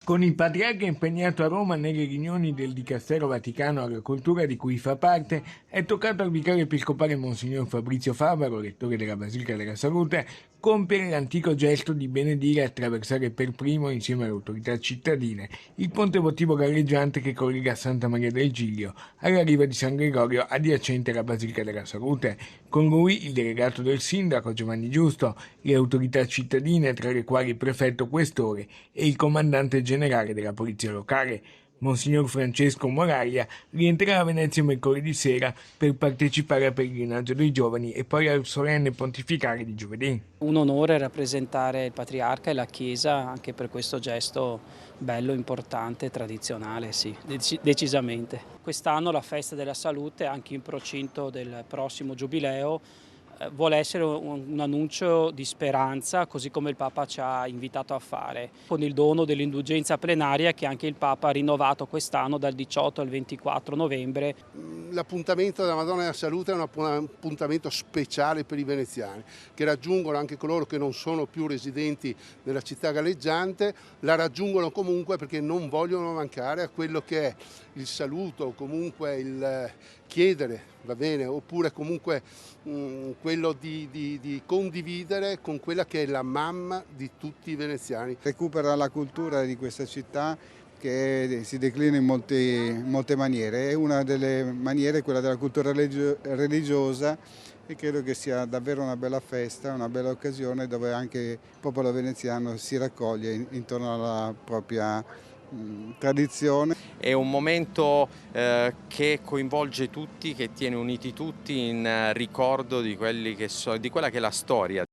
Con il patriarca impegnato a Roma nelle riunioni del Dicastero Vaticano alla Cultura di cui fa parte, è toccato al vicario episcopale Monsignor Fabrizio Favaro, rettore della Basilica della Salute, compiere l'antico gesto di benedire e attraversare per primo, insieme alle autorità cittadine, il ponte votivo galleggiante che collega Santa Maria del Giglio alla riva di San Gregorio adiacente alla Basilica della Salute. Con lui il delegato del sindaco Giovanni Giusto, le autorità cittadine, tra le quali il prefetto questore e il comandante generale della polizia locale. Monsignor Francesco Moraglia rientrerà a Venezia mercoledì sera per partecipare al pellegrinaggio dei giovani e poi al solenne pontificale di giovedì. Un onore rappresentare il Patriarca e la Chiesa anche per questo gesto bello, importante, tradizionale, sì, decisamente. Quest'anno la Festa della Salute, anche in procinto del prossimo Giubileo, vuole essere un annuncio di speranza, così come il Papa ci ha invitato a fare, con il dono dell'indulgenza plenaria che anche il Papa ha rinnovato quest'anno dal 18 al 24 novembre. L'appuntamento della Madonna della Salute è un appuntamento speciale per i veneziani, che raggiungono anche coloro che non sono più residenti nella città galleggiante, la raggiungono comunque perché non vogliono mancare a quello che è il saluto, o comunque il chiedere, va bene, oppure comunque quello di condividere con quella che è la mamma di tutti i veneziani. Recupera la cultura di questa città che si declina in molte maniere, e una delle maniere è quella della cultura religiosa, e credo che sia davvero una bella festa, una bella occasione dove anche il popolo veneziano si raccoglie intorno alla propria tradizione. È un momento che coinvolge tutti, che tiene uniti tutti in ricordo di quella che è la storia